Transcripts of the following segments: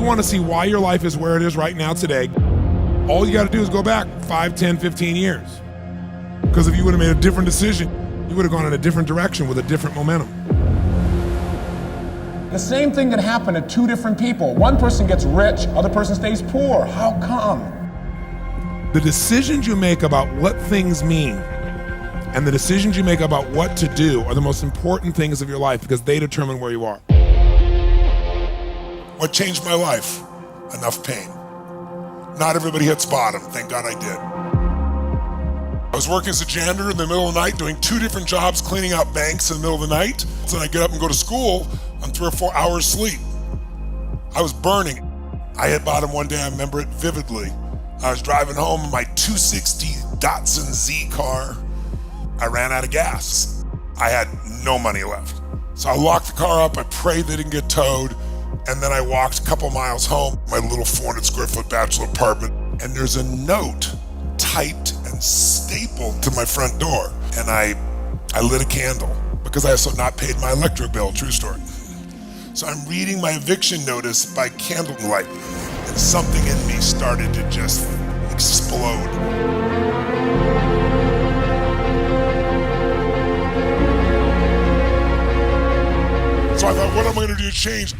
want to see why your life is where it is right now today, all you got to do is go back 5, 10, 15 years. Because if you would have made a different decision, you would have gone in a different direction with a different momentum. The same thing can happen to two different people. One person gets rich, other person stays poor. How come? The decisions you make about what things mean and the decisions you make about what to do are the most important things of your life because they determine where you are. What changed my life? Enough pain. Not everybody hits bottom. Thank God I did. I was working as a janitor in the middle of the night, doing 2 different jobs, cleaning out banks in the middle of the night. So then I get up and go to school on 3 or 4 hours sleep. I was burning. I hit bottom one day, I remember it vividly. I was driving home in my 260 Datsun Z car. I ran out of gas. I had no money left. So I locked the car up, I prayed they didn't get towed, and then I walked a couple miles home, my little 400 square foot bachelor apartment, and there's a note typed and stapled to my front door. And I lit a candle because I also not paid my electric bill, true story. So I'm reading my eviction notice by candlelight, and something in me started to just explode. So I thought, what am I gonna do to change?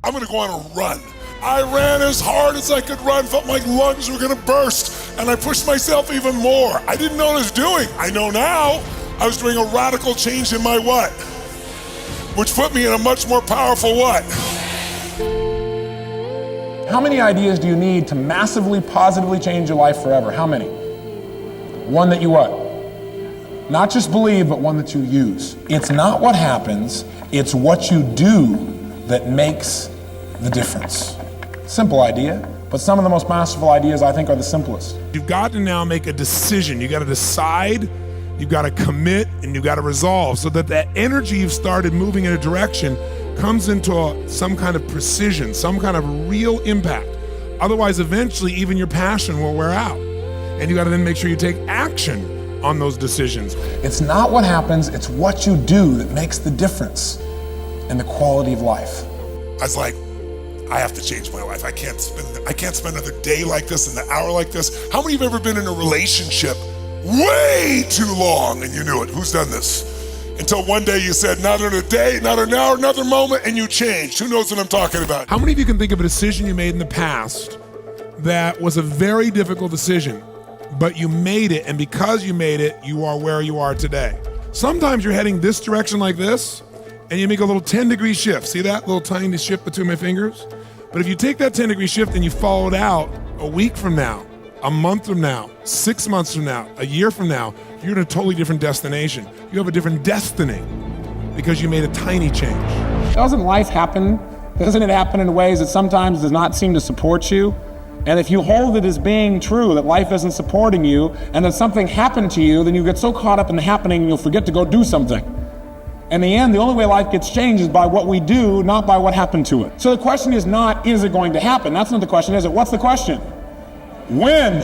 I'm gonna go on a run. I ran as hard as I could run, felt like lungs were gonna burst, and I pushed myself even more. I didn't know what I was doing. I know now. I was doing a radical change in my what? Which put me in a much more powerful what? How many ideas do you need to massively, positively change your life forever? How many? One that you what? Not just believe, but one that you use. It's not what happens, it's what you do that makes the difference. Simple idea, but some of the most masterful ideas I think are the simplest. You've got to now make a decision. You got to decide, you've got to commit, and you've got to resolve so that that energy you've started moving in a direction comes into some kind of precision, some kind of real impact. Otherwise, eventually, even your passion will wear out. And you got to then make sure you take action on those decisions. It's not what happens, it's what you do that makes the difference in the quality of life. I was like, I have to change my life. I can't spend another day like this and an hour like this. How many of you have ever been in a relationship way too long and you knew it? Who's done this? Until one day you said, not another day, not an hour, another moment, and you changed. Who knows what I'm talking about? How many of you can think of a decision you made in the past that was a very difficult decision, but you made it, and because you made it, you are where you are today? Sometimes you're heading this direction like this, and you make a little 10-degree shift. See that little tiny shift between my fingers? But if you take that 10-degree shift and you follow it out a week from now, a month from now, 6 months from now, a year from now, you're in a totally different destination. You have a different destiny because you made a tiny change. Doesn't life happen? Doesn't it happen in ways that sometimes does not seem to support you? And if you hold it as being true, that life isn't supporting you, and then something happened to you, then you get so caught up in the happening, you'll forget to go do something. In the end, the only way life gets changed is by what we do, not by what happened to it. So the question is not, is it going to happen? That's not the question, is it? What's the question? When?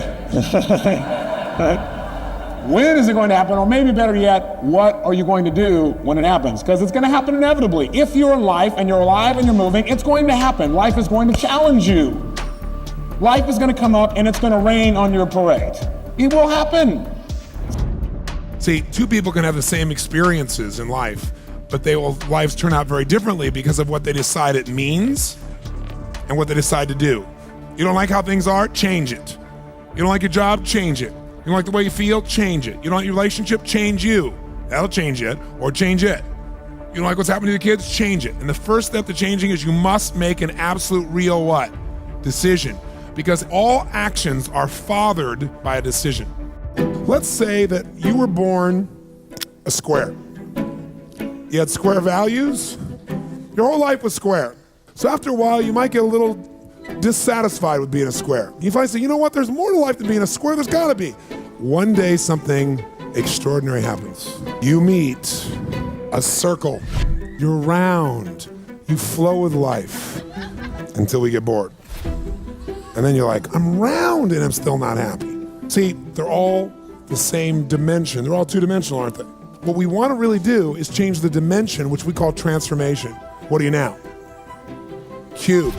When is it going to happen? Or maybe better yet, what are you going to do when it happens? Because it's going to happen inevitably. If you're in life and you're alive and you're moving, it's going to happen. Life is going to challenge you. Life is going to come up and it's going to rain on your parade. It will happen. See, two people can have the same experiences in life, but lives turn out very differently because of what they decide it means and what they decide to do. You don't like how things are? Change it. You don't like your job? Change it. You don't like the way you feel? Change it. You don't like your relationship? Change you. That'll change it, or change it. You don't like what's happening to your kids? Change it. And the first step to changing is you must make an absolute real what? Decision. Because all actions are fathered by a decision. Let's say that you were born a square. You had square values. Your whole life was square. So after a while, you might get a little dissatisfied with being a square. You finally say, you know what, there's more to life than being a square, there's gotta be. One day something extraordinary happens. You meet a circle. You're round. You flow with life until we get bored. And then you're like, I'm round and I'm still not happy. See, they're all the same dimension. They're all two-dimensional, aren't they? What we want to really do is change the dimension, which we call transformation. What are you now? Cube.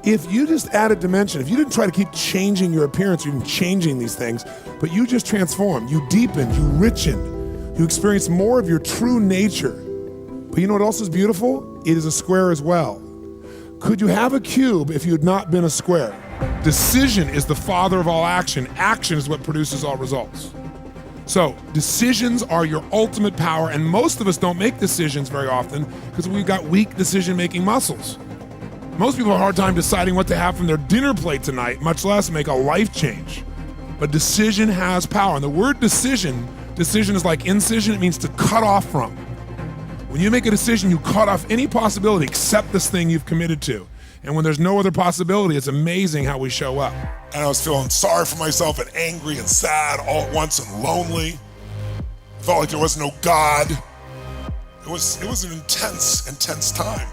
If you just added dimension, if you didn't try to keep changing your appearance, you're changing these things, but you just transform, you deepen, you richen, you experience more of your true nature. But you know what else is beautiful? It is a square as well. Could you have a cube if you had not been a square? Decision is the father of all action. Action is what produces all results. So decisions are your ultimate power, and most of us don't make decisions very often because we've got weak decision-making muscles. Most people have a hard time deciding what to have from their dinner plate tonight, much less make a life change. But decision has power, and the word decision is like incision, it means to cut off from. When you make a decision, you cut off any possibility except this thing you've committed to. And when there's no other possibility, it's amazing how we show up. And I was feeling sorry for myself and angry and sad all at once and lonely. Felt like there was no God. It was an intense time.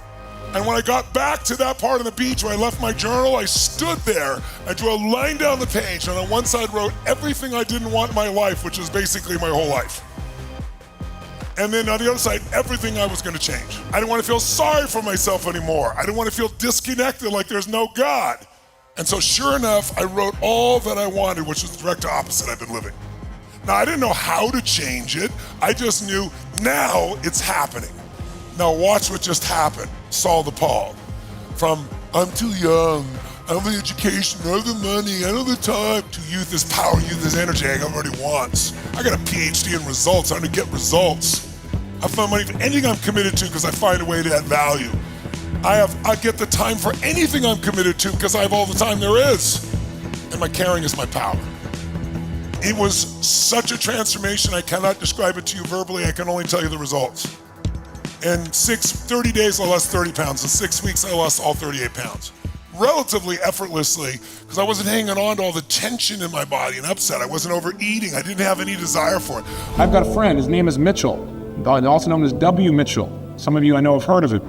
And when I got back to that part of the beach where I left my journal, I stood there. I drew a line down the page, and on one side wrote everything I didn't want in my life, which was basically my whole life. And then on the other side, everything I was going to change. I didn't want to feel sorry for myself anymore. I didn't want to feel disconnected like there's no God. And so sure enough, I wrote all that I wanted, which was the direct opposite I've been living. Now, I didn't know how to change it. I just knew now it's happening. Now watch what just happened. Saul the Paul. From I'm too young, I don't have the education, I don't have the money, I don't have the time, to youth is power, youth is energy, everybody wants. I got a PhD in results, I'm gonna get results. I find money for anything I'm committed to because I find a way to add value. I get the time for anything I'm committed to because I have all the time there is. And my caring is my power. It was such a transformation, I cannot describe it to you verbally, I can only tell you the results. In 30 days, I lost 30 pounds. In 6 weeks, I lost all 38 pounds. Relatively effortlessly, because I wasn't hanging on to all the tension in my body and upset. I wasn't overeating. I didn't have any desire for it. I've got a friend, his name is Mitchell, also known as W. Mitchell. Some of you I know have heard of it.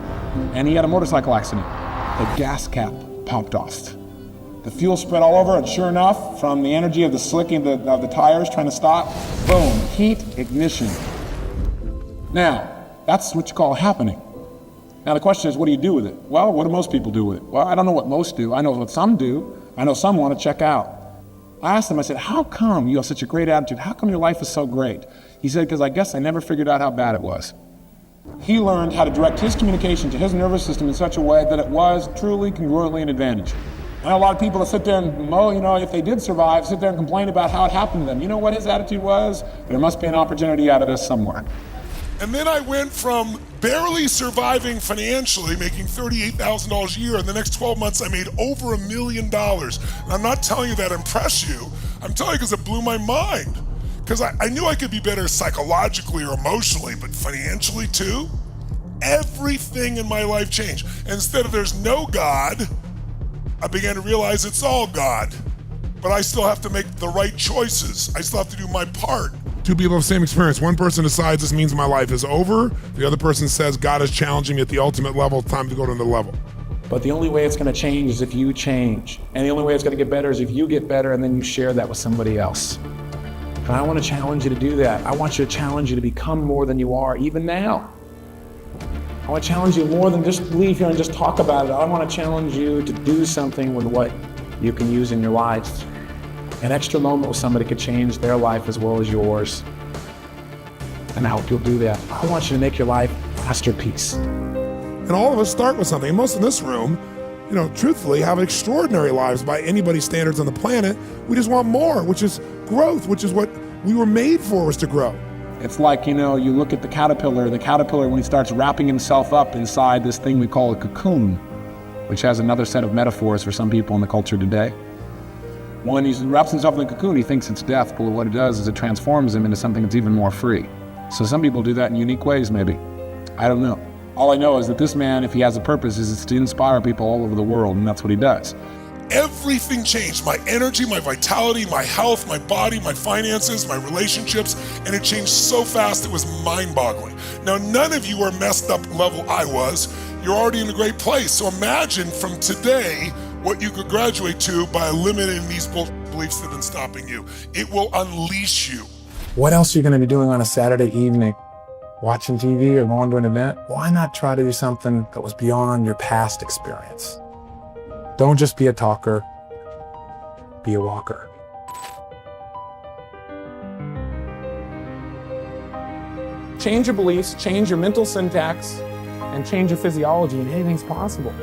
And he had a motorcycle accident. The gas cap popped off. The fuel spread all over, and sure enough, from the energy of the slicking of the tires trying to stop, boom, heat, ignition. Now, that's what you call happening. Now the question is, what do you do with it? Well, what do most people do with it? Well, I don't know what most do. I know what some do. I know some want to check out. I asked him, I said, how come you have such a great attitude? How come your life is so great? He said, because I guess I never figured out how bad it was. He learned how to direct his communication to his nervous system in such a way that it was truly congruently an advantage. I know a lot of people that sit there and, if they did survive, sit there and complain about how it happened to them. You know what his attitude was? There must be an opportunity out of this somewhere. And then I went from barely surviving financially, making $38,000 a year. In the next 12 months, I made over $1 million. And I'm not telling you that to impress you. I'm telling you because it blew my mind. Because I knew I could be better psychologically or emotionally, but financially too. Everything in my life changed. And instead of there's no God, I began to realize it's all God. But I still have to make the right choices. I still have to do my part. Two people have the same experience. One person decides this means my life is over. The other person says God is challenging me at the ultimate level. Time to go to another level. But the only way it's going to change is if you change. And the only way it's going to get better is if you get better and then you share that with somebody else. And I want to challenge you to do that. I want you to challenge you to become more than you are, even now. I want to challenge you more than just leave here and just talk about it. I want to challenge you to do something with what you can use in your life. An extra moment with somebody could change their life as well as yours. And I hope you'll do that. I want you to make your life a masterpiece. And all of us start with something. And most in this room, truthfully, have extraordinary lives by anybody's standards on the planet. We just want more, which is growth, which is what we were made for, was to grow. It's like, you look at the caterpillar when he starts wrapping himself up inside this thing we call a cocoon, which has another set of metaphors for some people in the culture today. When he wraps himself in the cocoon, he thinks it's death, but what it does is it transforms him into something that's even more free. So some people do that in unique ways, maybe. I don't know. All I know is that this man, if he has a purpose, is to inspire people all over the world, and that's what he does. Everything changed. My energy, my vitality, my health, my body, my finances, my relationships, and it changed so fast it was mind-boggling. Now, none of you are messed up level I was. You're already in a great place. So imagine from today what you could graduate to by eliminating these beliefs that have been stopping you. It will unleash you. What else are you going to be doing on a Saturday evening? Watching TV or going to an event? Why not try to do something that was beyond your past experience? Don't just be a talker, be a walker. Change your beliefs, change your mental syntax, and change your physiology, and anything's possible.